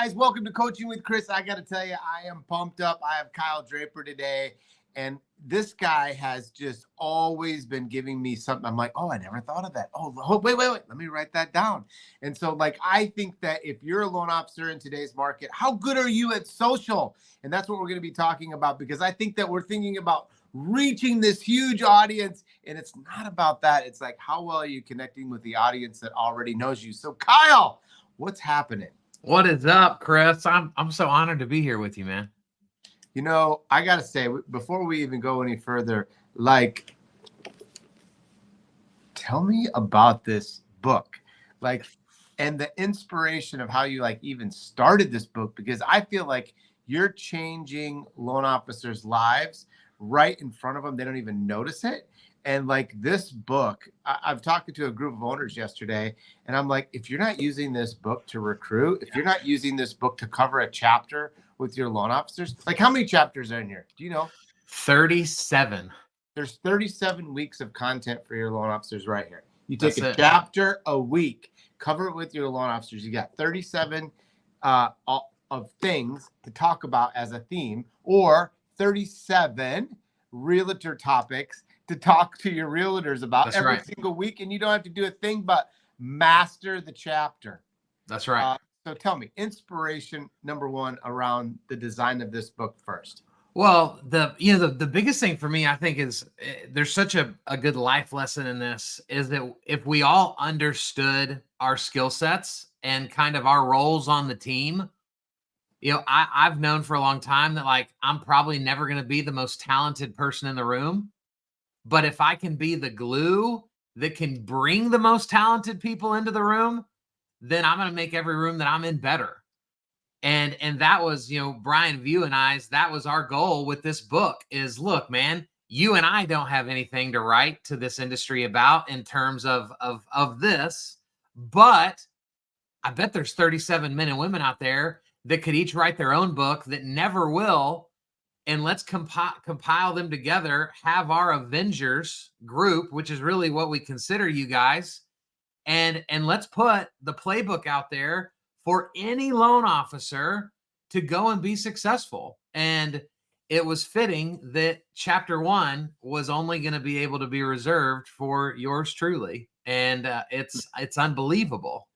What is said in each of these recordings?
guys? Welcome to Coaching with Chris. I got to tell you, I am pumped up. I have Kyle Draper today, and this guy has just always been giving me something. I'm like, oh, I never thought of that. Oh, wait. Let me write that down. And so, I think that if you're a loan officer in today's market, how good are you at social? And that's what we're going to be talking about, because I think that we're thinking about reaching this huge audience, and it's not about that. It's like, how well are you connecting with the audience that already knows you? So, Kyle, what's happening? What is up, Chris? I'm so honored to be here with you, man. You know, I got to say, before we even go any further, tell me about this book, and the inspiration of how you even started this book, because I feel like you're changing loan officers' lives right in front of them. They don't even notice it. And this book, I've talked to a group of owners yesterday, and I'm like, if you're not using this book to recruit, if you're not using this book to cover a chapter with your loan officers, how many chapters are in here? Do you know? 37. There's 37 weeks of content for your loan officers right here. You take That's a chapter a week, cover it with your loan officers. You got 37 of things to talk about as a theme, or 37 realtor topics to talk to your realtors about. That's every right. single week, and you don't have to do a thing but master the chapter. That's right. So tell me, inspiration number one around the design of this book first. Well, the biggest thing for me, I think, is there's such a good life lesson in this, is that if we all understood our skill sets and kind of our roles on the team, I've known for a long time that I'm probably never going to be the most talented person in the room. But if I can be the glue that can bring the most talented people into the room, then I'm going to make every room that I'm in better. And that was, Brian View and I's, that was our goal with this book is, look, man, you and I don't have anything to write to this industry about in terms of this, but I bet there's 37 men and women out there that could each write their own book that never will. And let's compile them together, have our Avengers group, which is really what we consider you guys. And let's put the playbook out there for any loan officer to go and be successful. And it was fitting that chapter 1 was only going to be able to be reserved for yours truly. And it's unbelievable.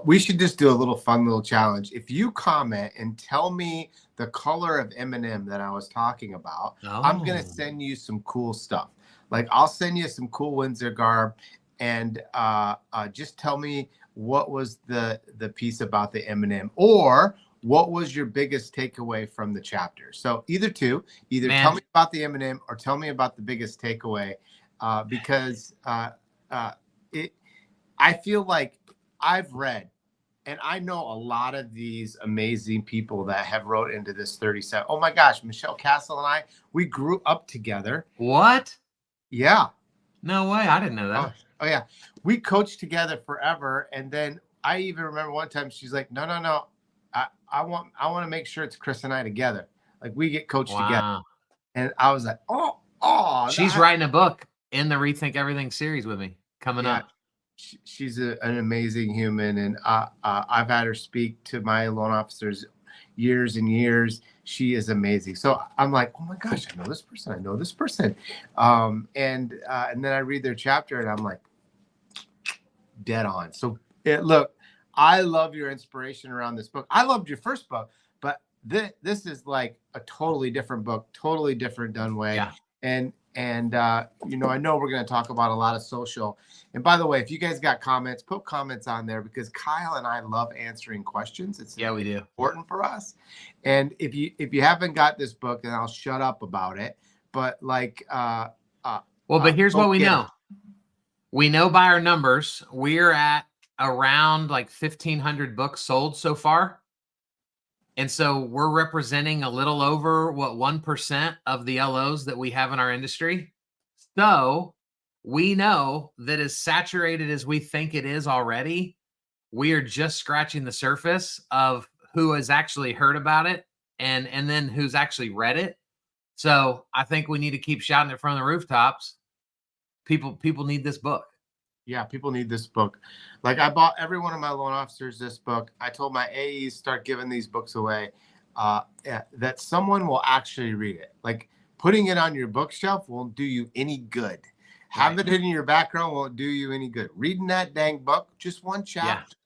We should just do a little fun little challenge. If you comment and tell me the color of M&M that I was talking about, I'm going to send you some cool stuff. I'll send you some cool Windsor garb, and just tell me what was the piece about the M&M, or what was your biggest takeaway from the chapter. So either tell me about the M&M or tell me about the biggest takeaway, because I feel like I've read, and I know a lot of these amazing people that have wrote into this 37. Oh my gosh, Michelle Castle and I, we grew up together. What? Yeah. No way. I didn't know that. Oh yeah. We coached together forever. And then I even remember one time she's like, no. I want to make sure it's Chris and I together. We get coached together. And I was like, oh. She's writing a book in the Rethink Everything series with me coming up. She's an amazing human, and I've had her speak to my loan officers years and years. She is amazing. So I'm like, oh my gosh, I know this person. And then I read their chapter, and I'm like, dead on. So look, I love your inspiration around this book. I loved your first book, but this is a totally different book, totally different done way. Yeah. And I know we're going to talk about a lot of social. And by the way, if you guys got comments, put comments on there, because Kyle and I love answering questions. We do. Important for us. And if you haven't got this book, then I'll shut up about it. But but here's what we know. We know by our numbers, we're at around 1,500 books sold so far. And so we're representing a little over 1% of the LOs that we have in our industry. So we know that as saturated as we think it is already, we are just scratching the surface of who has actually heard about it and then who's actually read it. So I think we need to keep shouting it from the rooftops. People need this book. Yeah, people need this book. Like I bought every one of my loan officers this book. I told my AEs start giving these books away. That someone will actually read it. Like putting it on your bookshelf won't do you any good. Right. Having it in your background won't do you any good. Reading that dang book, just one chapter.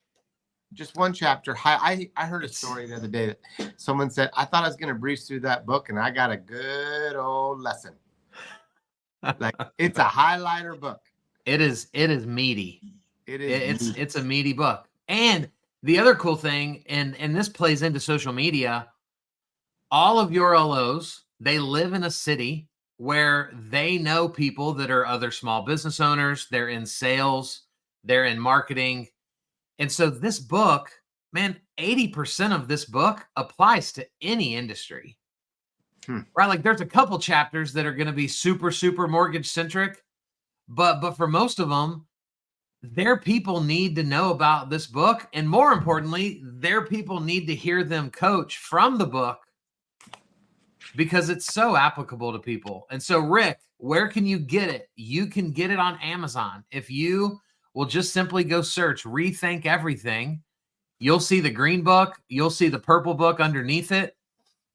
Just one chapter. I heard a story the other day that someone said, I thought I was going to breeze through that book and I got a good old lesson. Like it's a highlighter book. It is meaty. It is. It's a meaty book. And the other cool thing, and this plays into social media, all of your LOs, they live in a city where they know people that are other small business owners. They're in sales, they're in marketing. And so this book, man, 80% of this book applies to any industry. Right? Like there's a couple chapters that are going to be super, super mortgage centric, but for most of them, their people need to know about this book. And more importantly, their people need to hear them coach from the book because it's so applicable to people. And so, Rick, where can you get it? You can get it on Amazon. If you will just simply go search Rethink Everything, you'll see the green book, you'll see the purple book underneath it.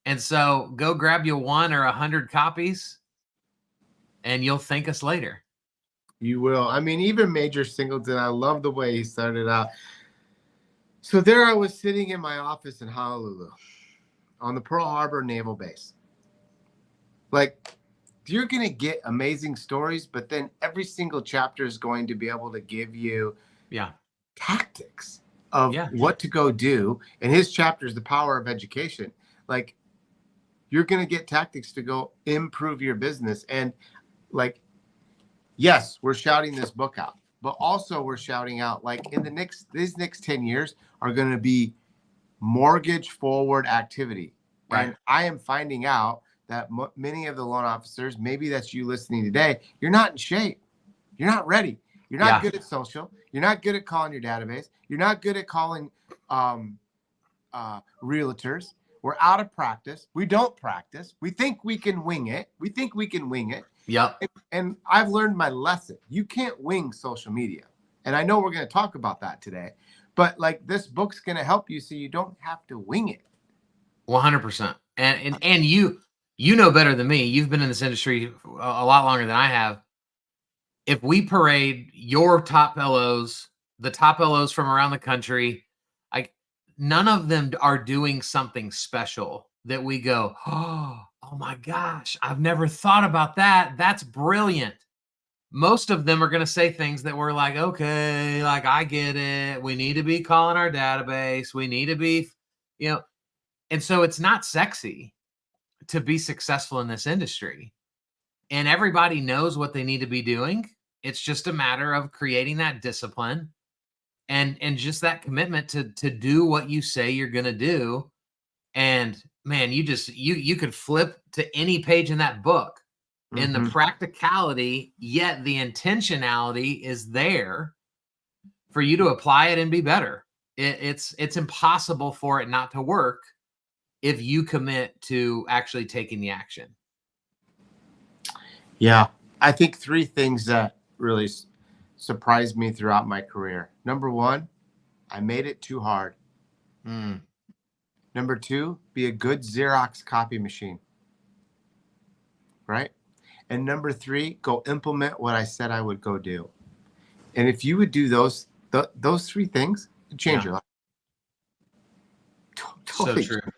And so go grab you 1 or 100 copies and you'll thank us later. You will. I mean, even Major Singleton, I love the way he started out. So there I was sitting in my office in Honolulu on the Pearl Harbor Naval Base. Like, you're going to get amazing stories, but then every single chapter is going to be able to give you tactics of what to go do. And his chapter is the power of education. Like, you're going to get tactics to go improve your business. And like, yes, we're shouting this book out, but also we're shouting out like these next 10 years are going to be mortgage forward activity. Right. And I am finding out that many of the loan officers, maybe that's you listening today, you're not in shape. You're not ready. You're not good at social. You're not good at calling your database. You're not good at calling realtors. We're out of practice. We don't practice. We think we can wing it. Yep. And I've learned my lesson. You can't wing social media. And I know we're going to talk about that today, but like this book's going to help you so you don't have to wing it. 100%. And you know better than me. You've been in this industry a lot longer than I have. If we parade your top LOs, the top LOs from around the country, none of them are doing something special that we go, oh my gosh, I've never thought about that. That's brilliant. Most of them are going to say things that we're like, okay, like I get it. We need to be calling our database. We need to be, and so it's not sexy to be successful in this industry. And everybody knows what they need to be doing. It's just a matter of creating that discipline and just that commitment to do what you say you're going to do. And man, you could flip to any page in that book and the practicality, yet the intentionality is there for you to apply it and be better. It's impossible for it not to work if you commit to actually taking the action. Yeah. I think 3 things that really surprised me throughout my career. Number 1, I made it too hard. Number 2, be a good Xerox copy machine. Right? And number 3, go implement what I said I would go do. And if you would do those 3 things, it'd change your life. Totally. So true.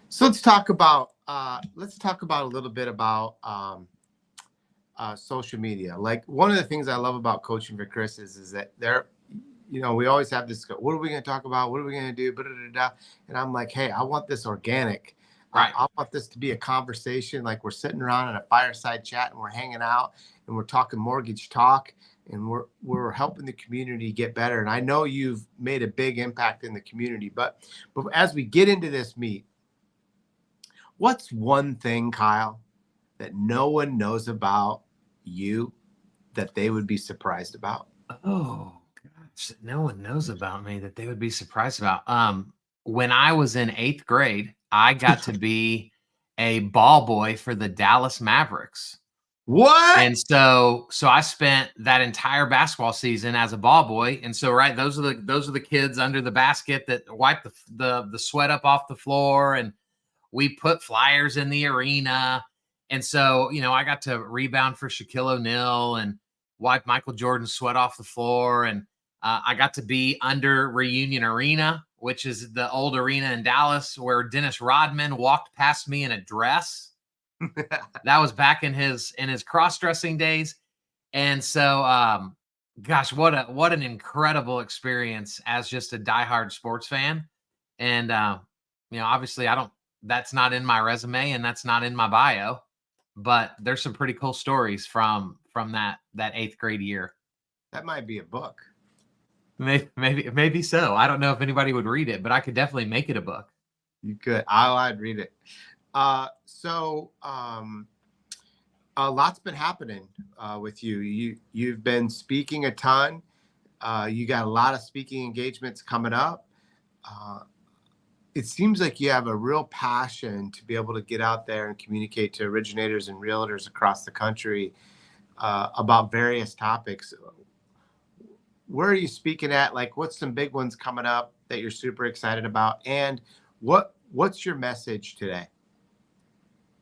So let's talk about a little bit about social media. Like one of the things I love about coaching for Chris is that we always have this, what are we going to talk about? What are we going to do? And I'm like, hey, I want this organic. Right. I want this to be a conversation. Like we're sitting around in a fireside chat and we're hanging out and we're talking mortgage talk and we're helping the community get better. And I know you've made a big impact in the community, but as we get into this meet, what's one thing, Kyle, that no one knows about you that they would be surprised about? Oh gosh, no one knows about me that they would be surprised about. When I was in 8th grade, I got to be a ball boy for the Dallas Mavericks. What? And so I spent that entire basketball season as a ball boy. And so, right, those are the kids under the basket that wipe the sweat up off the floor, and we put flyers in the arena. And so, I got to rebound for Shaquille O'Neal and wipe Michael Jordan's sweat off the floor. And I got to be under Reunion Arena, which is the old arena in Dallas where Dennis Rodman walked past me in a dress. That was back in his cross-dressing days. And so, gosh, what an incredible experience as just a diehard sports fan. And obviously that's not in my resume and that's not in my bio, but there's some pretty cool stories from that 8th grade year. That might be a book. Maybe so. I don't know if anybody would read it, but I could definitely make it a book. You could. I'd read it. A lot's been happening with you. You've been speaking a ton. You got a lot of speaking engagements coming up. It seems like you have a real passion to be able to get out there and communicate to originators and realtors across the country about various topics. Where are you speaking at? Like, what's some big ones coming up that you're super excited about? And what's your message today?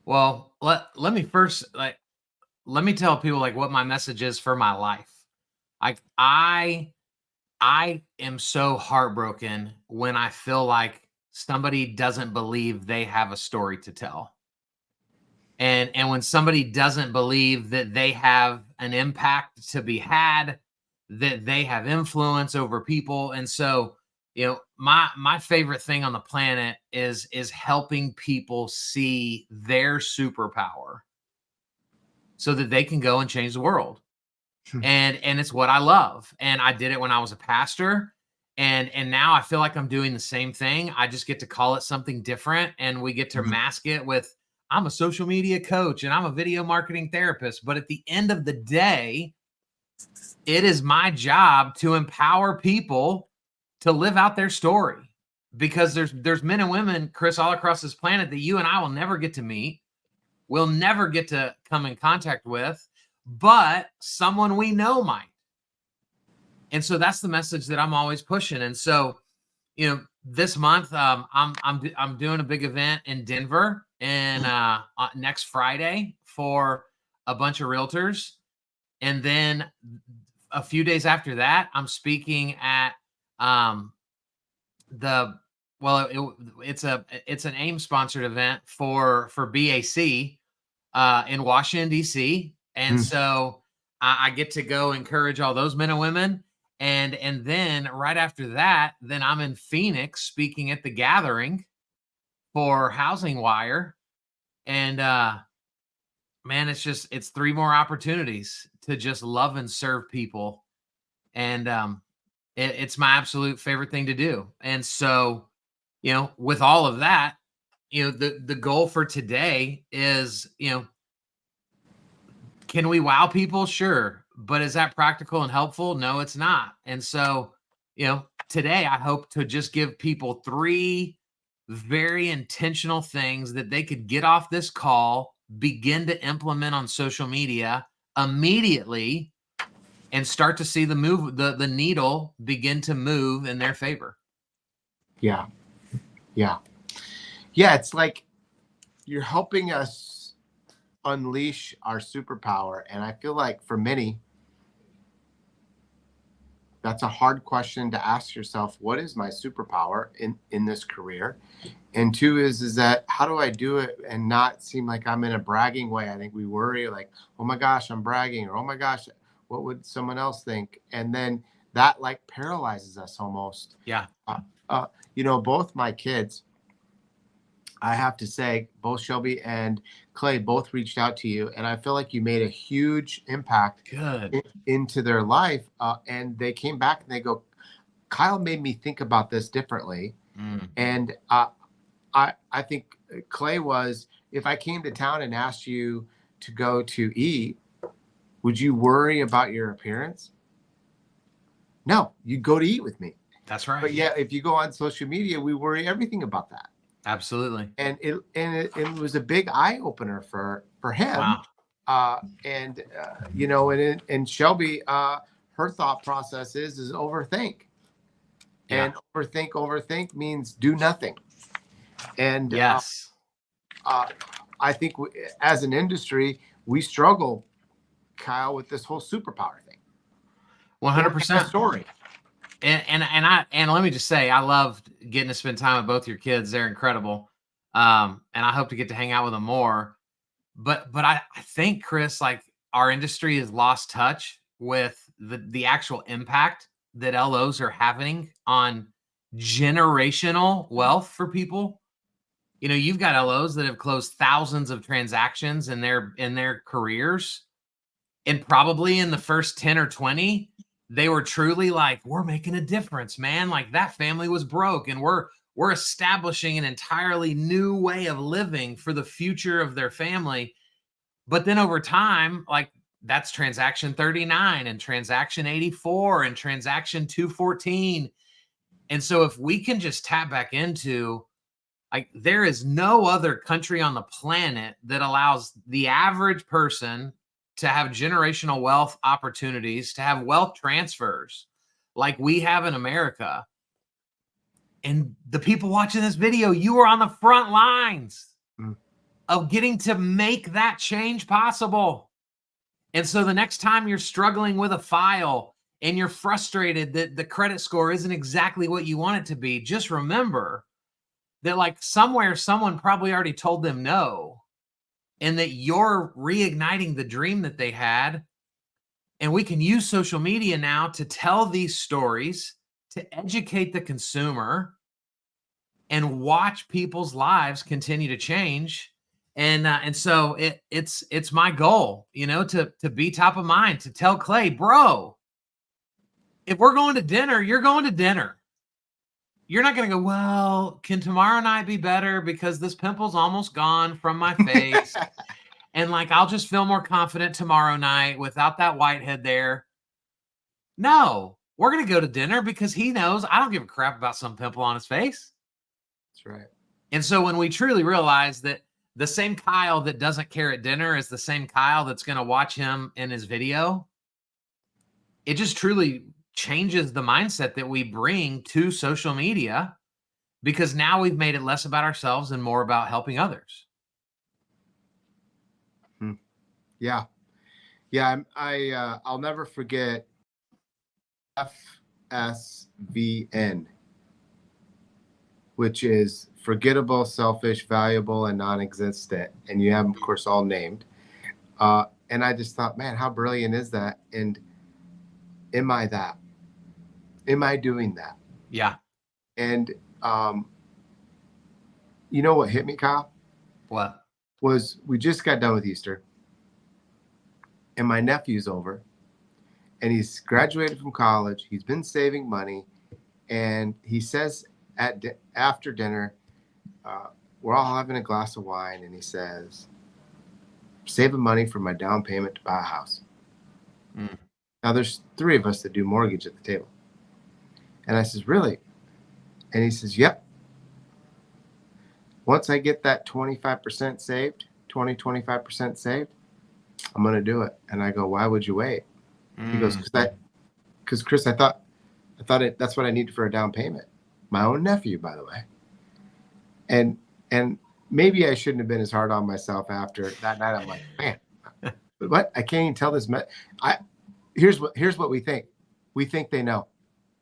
Well, let me first let me tell people what my message is for my life. I am so heartbroken when I feel like somebody doesn't believe they have a story to tell. And when somebody doesn't believe that they have an impact to be had, that they have influence over people. And so, my favorite thing on the planet is helping people see their superpower so that they can go and change the world. And it's what I love. And I did it when I was a pastor. And now I feel like I'm doing the same thing. I just get to call it something different, and we get to mask it with, I'm a social media coach and I'm a video marketing therapist. But at the end of the day, it is my job to empower people to live out their story, because there's men and women, Chris, all across this planet that you and I will never get to meet. We'll never get to come in contact with, but someone we know might. And so that's the message that I'm always pushing. And so, this month, I'm doing a big event in Denver and next Friday for a bunch of realtors. And then a few days after that, I'm speaking at it's an AIM sponsored event for BAC in Washington, D.C. And so I get to go encourage all those men and women. And then right after that, then I'm in Phoenix speaking at the Gathering for Housing Wire. And man, it's 3 more opportunities to just love and serve people. And it's my absolute favorite thing to do. And so, with all of that, the goal for today is, can we wow people? Sure. But is that practical and helpful? No, it's not. And so, today I hope to just give people 3 very intentional things that they could get off this call, begin to implement on social media immediately, and start to see the needle begin to move in their favor. Yeah. It's like you're helping us unleash our superpower. And I feel like for many, that's a hard question to ask yourself. What is my superpower in this career? And 2 is that, how do I do it and not seem like I'm in a bragging way? I think we worry like, oh my gosh, I'm bragging, or oh my gosh, what would someone else think? And then that paralyzes us almost. Yeah. Both my kids, I have to say, both Shelby and Clay both reached out to you, and I feel like you made a huge impact into their life. And they came back and they go, Kyle made me think about this differently. And I think Clay was, if I came to town and asked you to go to eat, would you worry about your appearance? No, you'd go to eat with me. That's right. But yeah, if you go on social media, we worry everything about that. Absolutely. And it was a big eye opener for him. Wow. You know, and Shelby, her thought process is overthink. Yeah. And overthink means do nothing. And Yes. I think as an industry, we struggle, Kyle, with this whole superpower thing. 100%. Story. And let me just say, I loved getting to spend time with both your kids. They're incredible. And I hope to get to hang out with them more. But I think, Chris, like, our industry has lost touch with the actual impact that LOs are having on generational wealth for people. You know, you've got LOs that have closed thousands of transactions in their careers, and probably in the first 10 or 20, they were truly like, we're making a difference, man. Like, that family was broke, and we're establishing an entirely new way of living for the future of their family. But then over time, like, that's transaction 39 and transaction 84 and transaction 214. And so if we can just tap back into, like, there is no other country on the planet that allows the average person to have generational wealth opportunities, to have wealth transfers like we have in America. And the people watching this video, you are on the front lines of getting to make that change possible. And so the next time you're struggling with a file and you're frustrated that the credit score isn't exactly what you want it to be, just remember that, like, somewhere someone probably already told them no, and that you're reigniting the dream that they had. And we can use social media now to tell these stories, to educate the consumer, and watch people's lives continue to change. And so it's my goal, you know, to be top of mind, to tell Clay, bro, if we're going to dinner, you're going to dinner. You're not going to go, well, can tomorrow night be better because this pimple's almost gone from my face? And, like, I'll just feel more confident tomorrow night without that whitehead there. No, we're going to go to dinner because he knows I don't give a crap about some pimple on his face. That's right. And so when we truly realize that the same Kyle that doesn't care at dinner is the same Kyle that's going to watch him in his video, it just truly changes the mindset that we bring to social media, because now we've made it less about ourselves and more about helping others. Yeah. I'll never forget FSVN, which is forgettable, selfish, valuable, and non-existent. And you have them, of course, all named. And I just thought, man, how brilliant is that? And am I that? Am I doing that? Yeah. And you know what hit me, Kyle? What? Was we just got done with Easter, and my nephew's over, and he's graduated from college. He's been saving money, and he says after dinner, we're all having a glass of wine, and he says, saving money for my down payment to buy a house. Now there's 3 of us that do mortgage at the table. And I says, really? And he says, yep. Once I get that 25% saved, 25% saved, I'm going to do it. And I go, why would you wait? He goes, because Chris, I thought that's what I need for a down payment. My own nephew, by the way. And maybe I shouldn't have been as hard on myself after that night. I'm like, man, but what? I can't even tell this. Here's what we think. We think they know.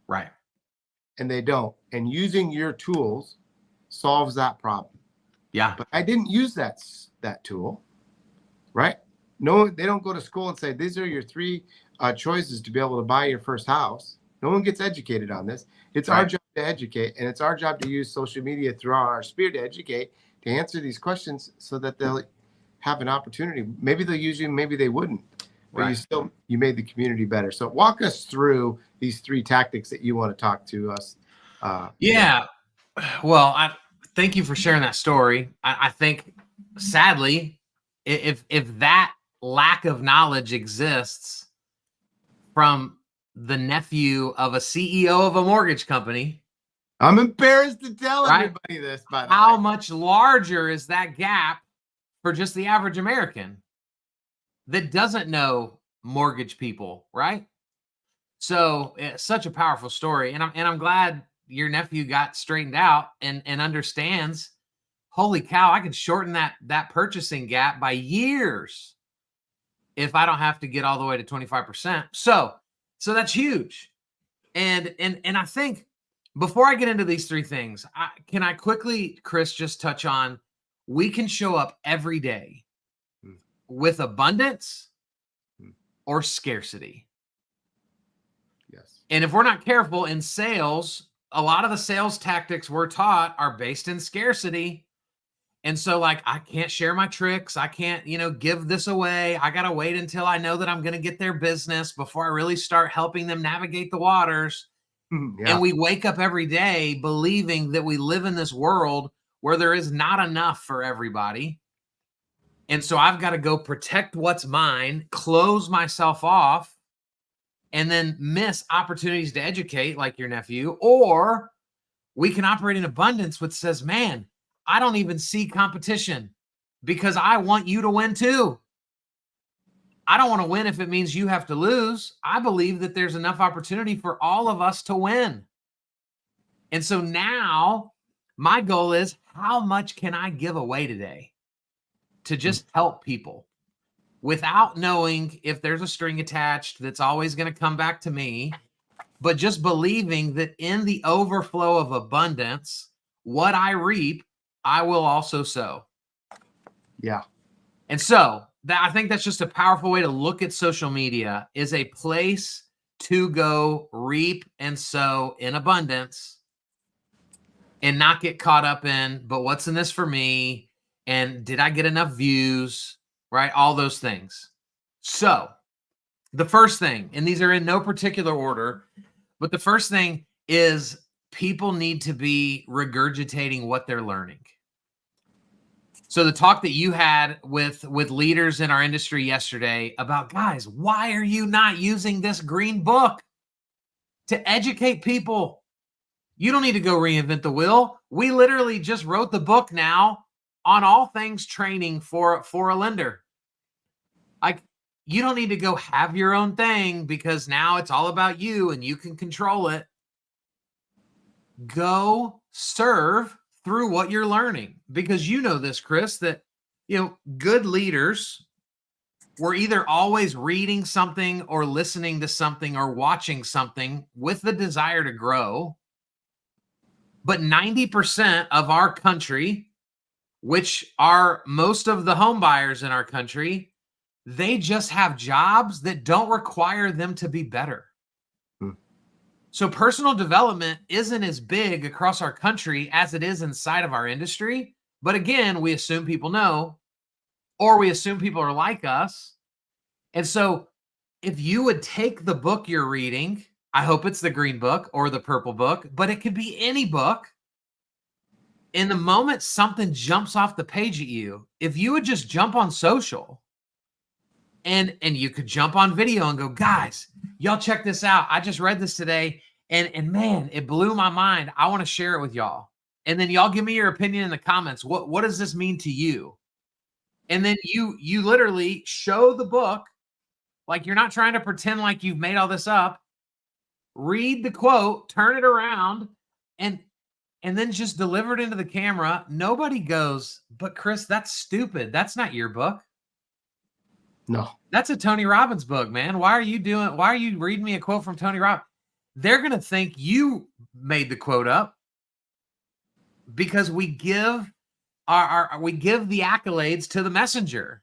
Right. And they don't. And using your tools solves that problem. Yeah. But I didn't use that tool, right? No, they don't go to school and say, these are your 3 choices to be able to buy your first house. No one gets educated on this. It's our job to educate, and it's our job to use social media throughout our sphere to educate, to answer these questions so that they'll have an opportunity. Maybe they'll use you, maybe they wouldn't. But you made the community better. So walk us through these 3 tactics that you want to talk to us. Yeah. Well, thank you for sharing that story. I think, sadly, if that lack of knowledge exists from the nephew of a CEO of a mortgage company, I'm embarrassed to tell everybody this, by the how way. much larger is that gap for just the average American? that doesn't know mortgage people, right? So it's such a powerful story, and I'm glad your nephew got straightened out and understands. Holy cow, I can shorten that purchasing gap by years if I don't have to get all the way to 25%. So that's huge. And I think before I get into these three things, can I quickly, Chris, just touch on we can show up every day with abundance or scarcity. Yes. And if we're not careful in sales, a lot of the sales tactics we're taught are based in scarcity. And so, like, I can't share my tricks. I can't, give this away. I got to wait until I know that I'm going to get their business before I really start helping them navigate the waters. Yeah. And we wake up every day believing that we live in this world where there is not enough for everybody. And so I've got to go protect what's mine, close myself off, and then miss opportunities to educate like your nephew. Or we can operate in abundance, which says, man, I don't even see competition because I want you to win too. I don't want to win if it means you have to lose. I believe that there's enough opportunity for all of us to win. And so now my goal is, how much can I give away today to just help people without knowing if there's a string attached that's always going to come back to me, but just believing that in the overflow of abundance, what I reap, I will also sow. Yeah. And so I think that's just a powerful way to look at social media, is a place to go reap and sow in abundance and not get caught up in, but what's in this for me? And did I get enough views? Right? All those things. So the first thing, and these are in no particular order, but the first thing is people need to be regurgitating what they're learning. So the talk that you had with leaders in our industry yesterday about, guys, why are you not using this green book to educate people? You don't need to go reinvent the wheel. We literally just wrote the book now on all things training for a lender. Like, you don't need to go have your own thing because now it's all about you and you can control it. Go serve through what you're learning, because you know this, Chris, that good leaders were either always reading something or listening to something or watching something with the desire to grow. But 90% of our country, which are most of the home buyers in our country, they just have jobs that don't require them to be better. So personal development isn't as big across our country as it is inside of our industry. But again, we assume people know, or we assume people are like us. And so if you would take the book you're reading, I hope it's the green book or the purple book, but it could be any book. In the moment something jumps off the page at you, if you would just jump on social and you could jump on video and go, guys, y'all check this out. I just read this today and man, it blew my mind. I want to share it with y'all. And then y'all give me your opinion in the comments. What does this mean to you? And then you literally show the book, like you're not trying to pretend like you've made all this up. Read the quote, turn it around, and then just deliver it into the camera. Nobody goes, but Chris, that's stupid. That's not your book. No. That's a Tony Robbins book, man. Why are you reading me a quote from Tony Robbins? They're going to think you made the quote up, because we give we give the accolades to the messenger,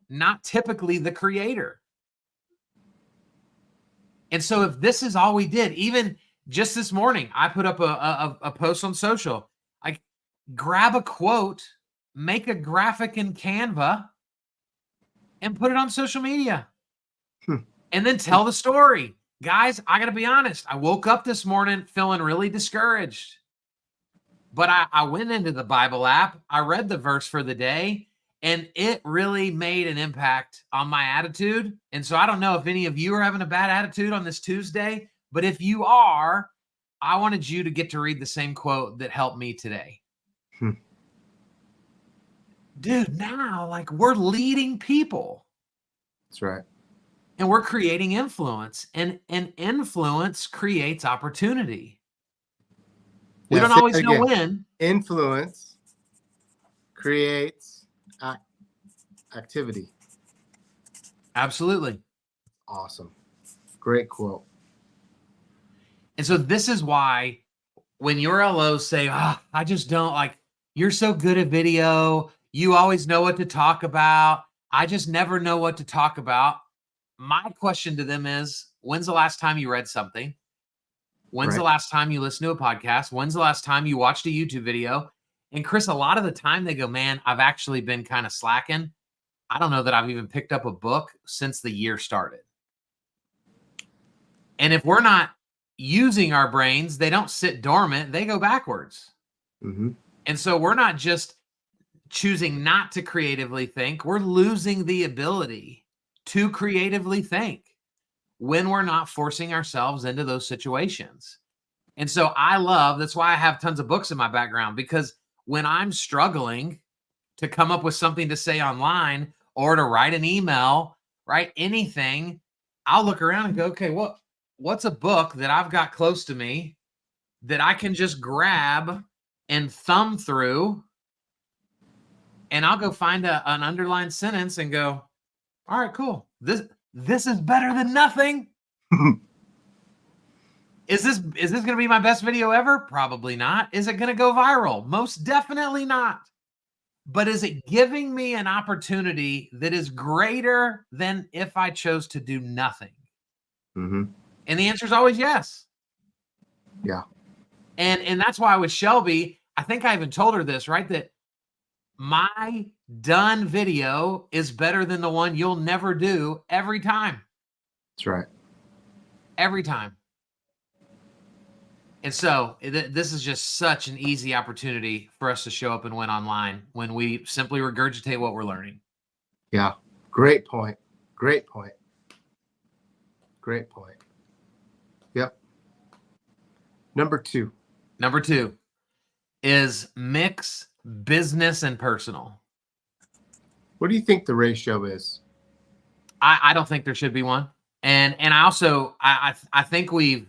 not typically the creator. And so if this is all we did, even just this morning, I put up a post on social. I grab a quote, make a graphic in Canva, and put it on social media. And then tell the story. Guys, I got to be honest. I woke up this morning feeling really discouraged. But I went into the Bible app. I read the verse for the day, and it really made an impact on my attitude. And so I don't know if any of you are having a bad attitude on this Tuesday, but if you are, I wanted you to get to read the same quote that helped me today. Dude, now, like, we're leading people. That's right. And we're creating influence, and influence creates opportunity. We don't always know when. Influence creates activity. Absolutely. Awesome. Great quote. And so this is why when your LOs say, I just don't like, you're so good at video, you always know what to talk about, I just never know what to talk about. My question to them is, when's the last time you read something? When's the last time you listened to a podcast? When's the last time you watched a YouTube video? And Chris, a lot of the time they go, man, I've actually been kind of slacking. I don't know that I've even picked up a book since the year started. And if we're not using our brains, they don't sit dormant, they go backwards. Mm-hmm. And so we're not just choosing not to creatively think, we're losing the ability to creatively think when we're not forcing ourselves into those situations. And so that's why I have tons of books in my background, because when I'm struggling to come up with something to say online or to write an email, write anything, I'll look around and go, okay, what's a book that I've got close to me that I can just grab and thumb through, and I'll go find an underlined sentence and go, all right, cool. This is better than nothing. Is this going to be my best video ever? Probably not. Is it going to go viral? Most definitely not. But is it giving me an opportunity that is greater than if I chose to do nothing? Mm-hmm. And the answer is always yes. Yeah. And that's why with Shelby, I think I even told her this, right? That my done video is better than the one you'll never do every time. That's right. Every time. And so this is just such an easy opportunity for us to show up and win online when we simply regurgitate what we're learning. Yeah. Great point. Great point. Great point. Yep. Number two is mix business and personal. What do you think the ratio is? I don't think there should be one. And I also I think we've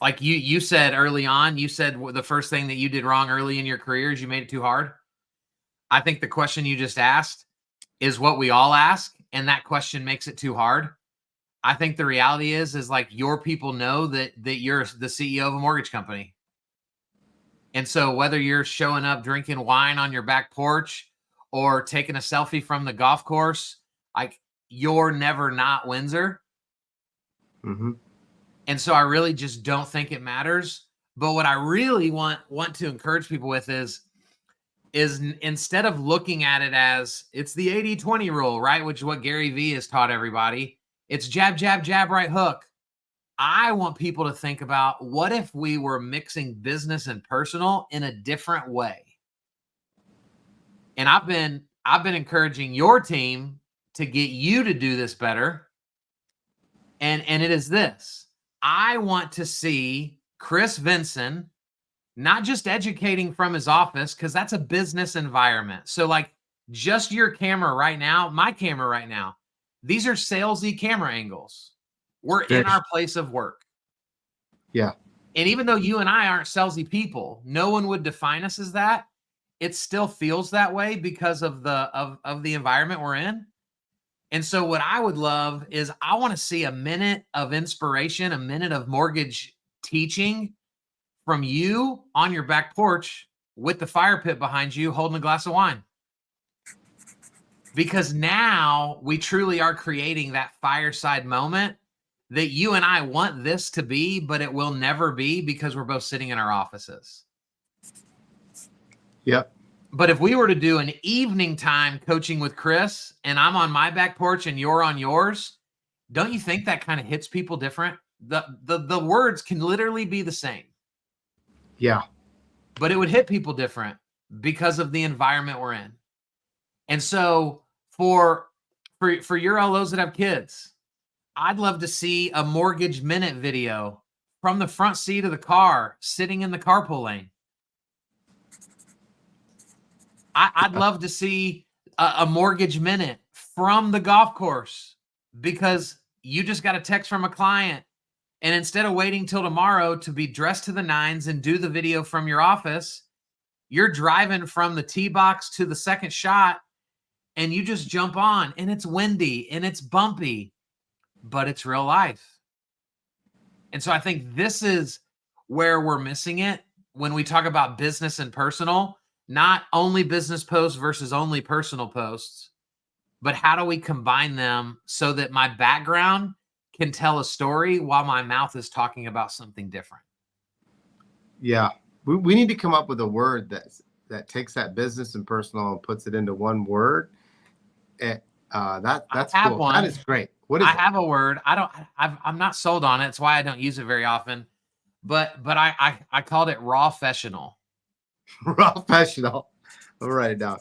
like you said early on, you said the first thing that you did wrong early in your career is you made it too hard. I think the question you just asked is what we all ask, and that question makes it too hard. I think the reality is like your people know that you're the CEO of a mortgage company. And so whether you're showing up drinking wine on your back porch or taking a selfie from the golf course, like you're never not Windsor. Mm-hmm. And so I really just don't think it matters. But what I really want to encourage people with is instead of looking at it as it's the 80-20 rule, right? Which is what Gary Vee has taught everybody. It's jab, jab, jab, right hook. I want people to think about, what if we were mixing business and personal in a different way? And I've been encouraging your team to get you to do this better. And it is this. I want to see Chris Vinson not just educating from his office, because that's a business environment. So like just your camera right now, my camera right now, these are salesy camera angles. We're in our place of work. Yeah. And even though you and I aren't salesy people, no one would define us as that. It still feels that way because of the environment we're in. And so what I would love is I want to see a minute of inspiration, a minute of mortgage teaching from you on your back porch with the fire pit behind you holding a glass of wine. Because now we truly are creating that fireside moment that you and I want this to be, but it will never be because we're both sitting in our offices. Yep. But if we were to do an evening time coaching with Chris and I'm on my back porch and you're on yours, don't you think that kind of hits people different? The words can literally be the same. Yeah. But it would hit people different because of the environment we're in. And so for your LOs that have kids, I'd love to see a mortgage minute video from the front seat of the car, sitting in the carpool lane. I'd love to see a mortgage minute from the golf course because you just got a text from a client. And instead of waiting till tomorrow to be dressed to the nines and do the video from your office, you're driving from the tee box to the second shot and you just jump on, and it's windy and it's bumpy, but it's real life. And so I think this is where we're missing it when we talk about business and personal, not only business posts versus only personal posts, but how do we combine them so that my background can tell a story while my mouth is talking about something different? Yeah. We need to come up with a word that takes that business and personal and puts it into one word. That's cool. One. That is great. What is it? I have a word. I'm not sold on it. It's why I don't use it very often. But I called it raw-fessional. Raw-fessional. I'll write it down.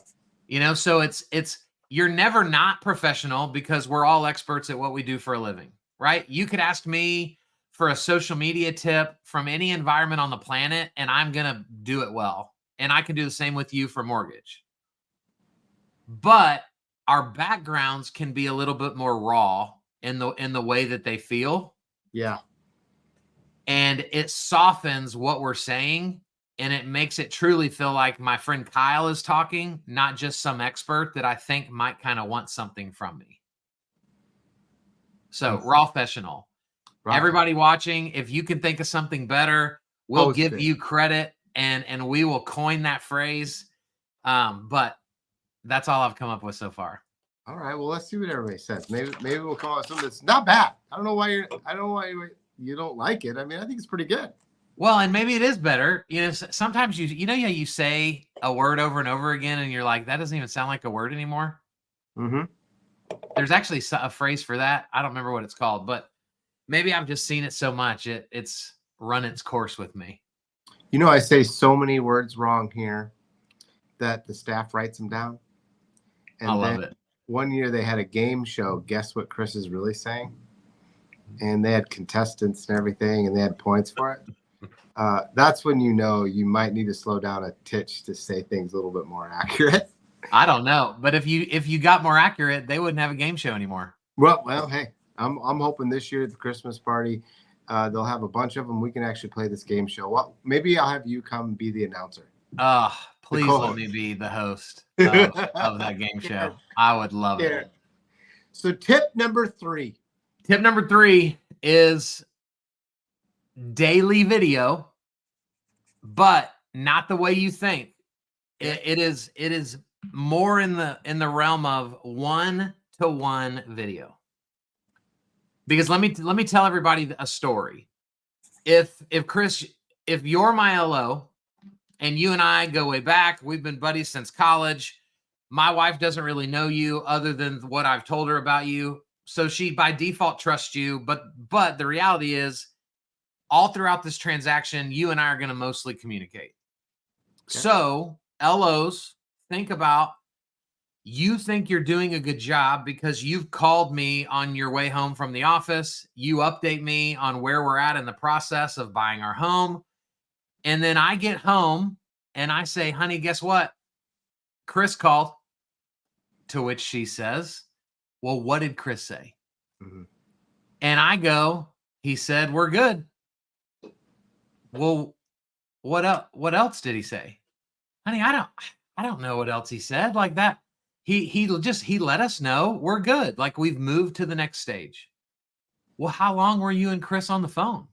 So it's you're never not professional because we're all experts at what we do for a living, right? You could ask me for a social media tip from any environment on the planet, and I'm going to do it well. And I can do the same with you for mortgage. But our backgrounds can be a little bit more raw in the way that they feel. Yeah. And it softens what we're saying, and it makes it truly feel like my friend Kyle is talking, not just some expert that I think might kind of want something from me. So raw-fessional. Everybody watching, if you can think of something better, we'll give you credit and we will coin that phrase. But that's all I've come up with so far. All right. Well, let's see what everybody says. Maybe we'll come up with something that's not bad. I don't know why you don't like it. I mean, I think it's pretty good. Well, and maybe it is better. Sometimes you say a word over and over again and you're like, that doesn't even sound like a word anymore. Mm-hmm. There's actually a phrase for that. I don't remember what it's called, but maybe I've just seen it so much. It's run its course with me. I say so many words wrong here that the staff writes them down. And I love it. One year they had a game show. Guess what Chris is really saying? And they had contestants and everything, and they had points for it. That's when you might need to slow down a titch to say things a little bit more accurate. I don't know, but if you got more accurate, they wouldn't have a game show anymore. Well, hey, I'm hoping this year at the Christmas party, they'll have a bunch of them. We can actually play this game show. Well, maybe I'll have you come be the announcer. Please let me be the host of that game show. I would love it. So tip number 3. Tip number 3 is daily video, but not the way you think. It is more in the realm of 1-to-1 video. Because let me tell everybody a story. If Chris, if you're my LO and you and I go way back, we've been buddies since college. My wife doesn't really know you other than what I've told her about you. So she by default trusts you. But the reality is all throughout this transaction, you and I are going to mostly communicate. Okay. So LOs, think about, you think you're doing a good job because you've called me on your way home from the office. You update me on where we're at in the process of buying our home. And then I get home and I say, honey, guess what? Chris called. To which she says, well, what did Chris say? Mm-hmm. And I go, he said, we're good. Well, what else did he say? Honey, I don't know what else he said like that. He let us know we're good. Like we've moved to the next stage. Well, how long were you and Chris on the phone?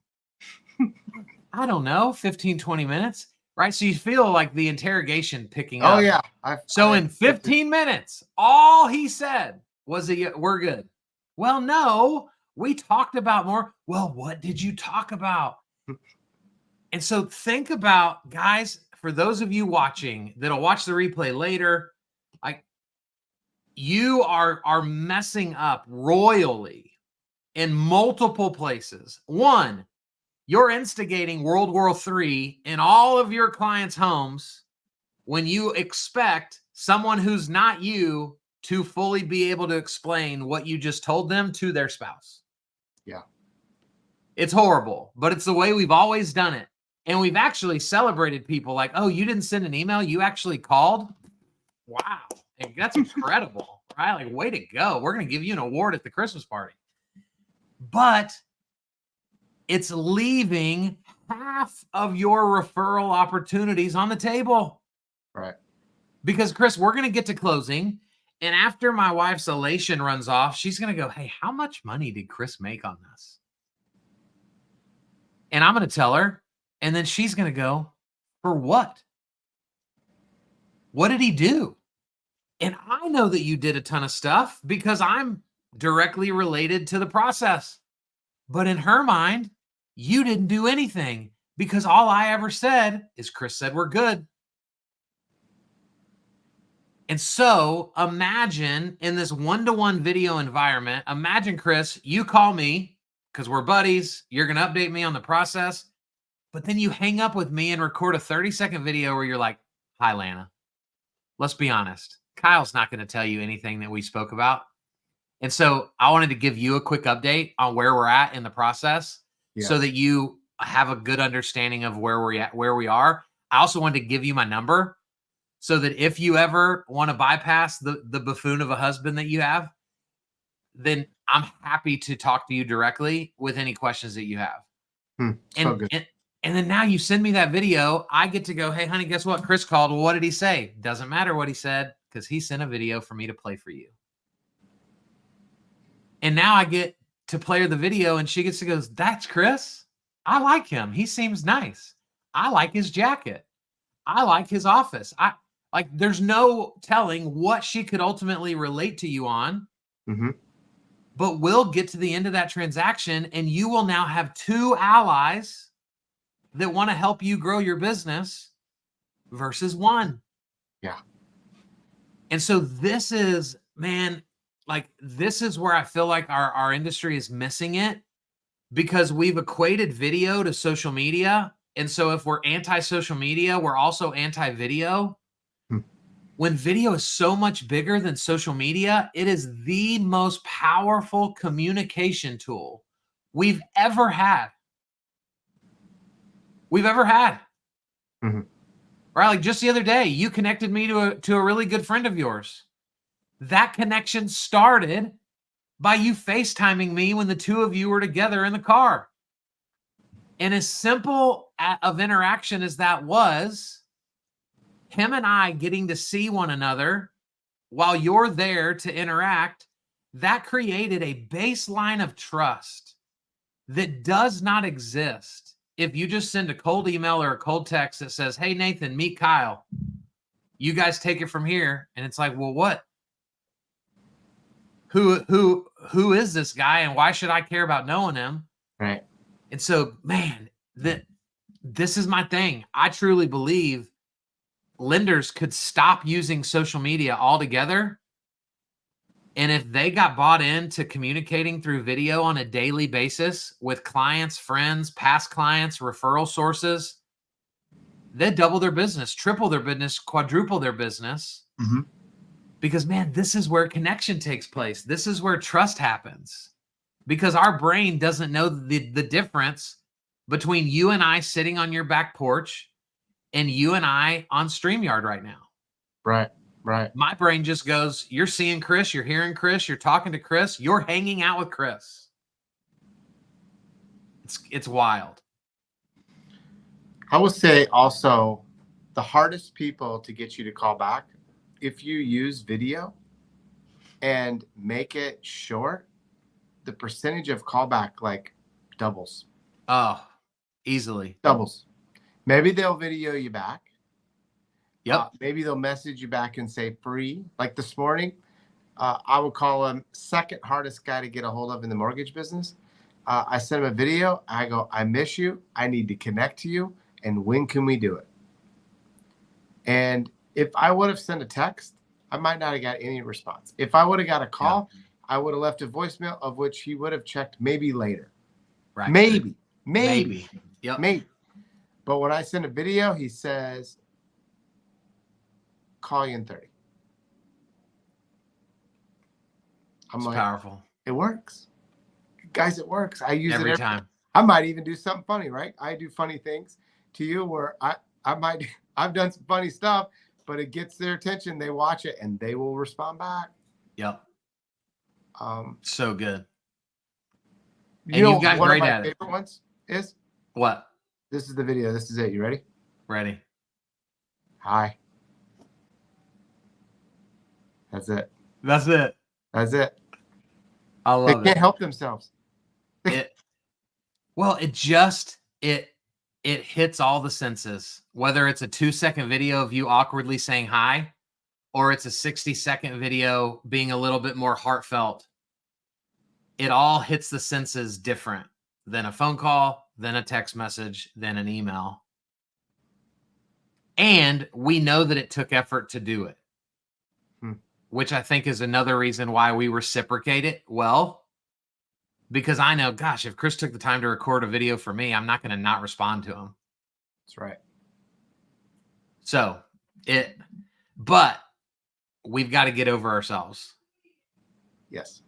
I don't know, 15, 20 minutes. Right. So you feel like the interrogation picking up. Oh, yeah. In 15 minutes, all he said was we're good. Well, no, we talked about more. Well, what did you talk about? And so think about, guys, for those of you watching that'll watch the replay later, like you are messing up royally in multiple places. One, you're instigating World War III in all of your clients' homes when you expect someone who's not you to fully be able to explain what you just told them to their spouse. Yeah. It's horrible, but it's the way we've always done it. And we've actually celebrated people like, oh, you didn't send an email, you actually called? Wow. And that's incredible, right? Like, way to go. We're going to give you an award at the Christmas party. But it's leaving half of your referral opportunities on the table. Right. Because, Chris, we're going to get to closing. And after my wife's elation runs off, she's going to go, hey, how much money did Chris make on this? And I'm going to tell her. And then she's going to go, for what? What did he do? And I know that you did a ton of stuff because I'm directly related to the process. But in her mind, you didn't do anything because all I ever said is Chris said we're good. And so imagine in this one-to-one video environment, imagine, Chris, you call me because we're buddies. You're going to update me on the process. But then you hang up with me and record a 30-second video where you're like, hi, Lana. Let's be honest. Kyle's not going to tell you anything that we spoke about. And so I wanted to give you a quick update on where we're at in the process so that you have a good understanding of where we're at, where we are. I also wanted to give you my number so that if you ever want to bypass the buffoon of a husband that you have, then I'm happy to talk to you directly with any questions that you have. So good. And then now you send me that video. I get to go, hey, honey, guess what? Chris called. Well, what did he say? Doesn't matter what he said because he sent a video for me to play for you. And now I get to play her the video and she gets to go, that's Chris. I like him. He seems nice. I like his jacket. I like his office. There's no telling what she could ultimately relate to you on. Mm-hmm. But we'll get to the end of that transaction and you will now have 2 allies that want to help you grow your business versus 1. Yeah. And so this is, man, this is where I feel like our industry is missing it because we've equated video to social media. And so if we're anti-social media, we're also anti-video. When video is so much bigger than social media, it is the most powerful communication tool we've ever had. Mm-hmm. Right? Like just the other day, you connected me to a really good friend of yours. That connection started by you FaceTiming me when the 2 of you were together in the car. And as simple of interaction as that was, him and I getting to see one another while you're there to interact, that created a baseline of trust that does not exist if you just send a cold email or a cold text that says, hey, Nathan, meet Kyle. You guys take it from here. And it's like, well, what? Who is this guy and why should I care about knowing him? Right. And so, man, this is my thing. I truly believe lenders could stop using social media altogether. And if they got bought into communicating through video on a daily basis with clients, friends, past clients, referral sources, they'd double their business, triple their business, quadruple their business. Mm-hmm. Because, man, this is where connection takes place. This is where trust happens. Because our brain doesn't know the difference between you and I sitting on your back porch and you and I on StreamYard right now. Right. Right. My brain just goes, you're seeing Chris, you're hearing Chris, you're talking to Chris, you're hanging out with Chris. It's wild. I will say also the hardest people to get you to call back, if you use video and make it short, the percentage of callback doubles. Oh, easily. Doubles. Maybe they'll video you back. Yep. Maybe they'll message you back and say free. Like this morning, I would call him second hardest guy to get a hold of in the mortgage business. I sent him a video. I go, I miss you. I need to connect to you. And when can we do it? And if I would have sent a text, I might not have got any response. If I would have got a call, I would have left a voicemail of which he would have checked maybe later. Right. Maybe. Yep. Maybe. But when I send a video, he says, call you in 30. It's powerful. It works. Guys, it works. I use every it time. I might even do something funny, right? I do funny things to you where I've done some funny stuff, but it gets their attention. They watch it and they will respond back. Yep. So good. You know, you've got one of great my at it. favorite ones is What? this is the video. This is it. You ready? Ready. Hi. That's it. That's it. That's it. I They love can't it. help themselves. Well, it hits all the senses, whether it's a 2-second video of you awkwardly saying hi, or it's a 60-second video being a little bit more heartfelt. It all hits the senses different than a phone call, than a text message, than an email. And we know that it took effort to do it, which I think is another reason why we reciprocate it well. Because I know, gosh, if Chris took the time to record a video for me, I'm not going to not respond to him. That's right. So but we've got to get over ourselves. Yes.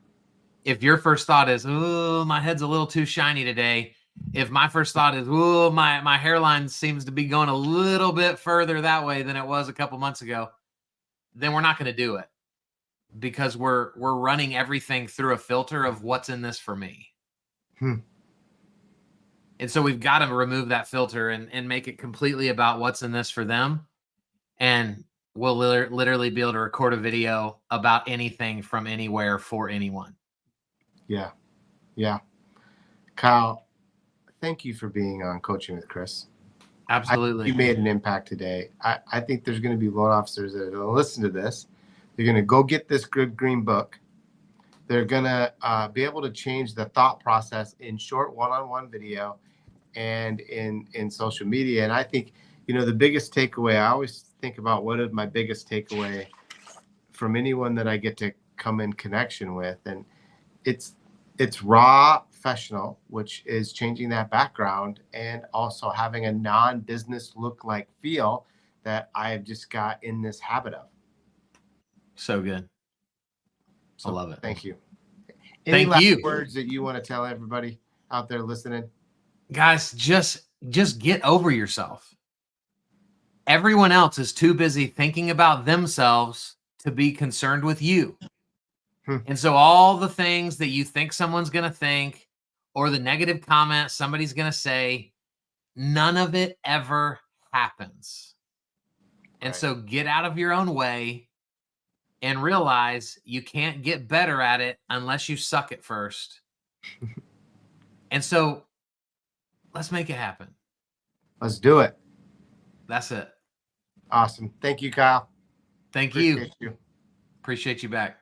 If your first thought is, oh, my head's a little too shiny today. If my first thought is, oh, my hairline seems to be going a little bit further that way than it was a couple months ago, then we're not going to do it, because we're running everything through a filter of what's in this for me. And so we've got to remove that filter and make it completely about what's in this for them. And we'll literally be able to record a video about anything from anywhere for anyone. Yeah. Yeah. Kyle, thank you for being on Coaching with Chris. Absolutely. You made an impact today. I think there's going to be loan officers that are going to listen to this. They're going to go get this good green book. They're going to be able to change the thought process in short one-on-one video and in social media. And I think, you know, the biggest takeaway, I always think about what is my biggest takeaway from anyone that I get to come in connection with. And it's raw professional, which is changing that background and also having a non-business look like feel that I've just got in this habit of. So good. So I love it. Thank you. Thank last you. words that you want to tell everybody out there listening? Guys, just get over yourself. Everyone else is too busy thinking about themselves to be concerned with you. And so all the things that you think someone's going to think, or the negative comment somebody's going to say, none of it ever happens. And so get out of your own way and realize you can't get better at it unless you suck at first. And so let's make it happen. Let's do it. That's it. Awesome. Thank you, Kyle. Thank Appreciate you. you. Appreciate you back.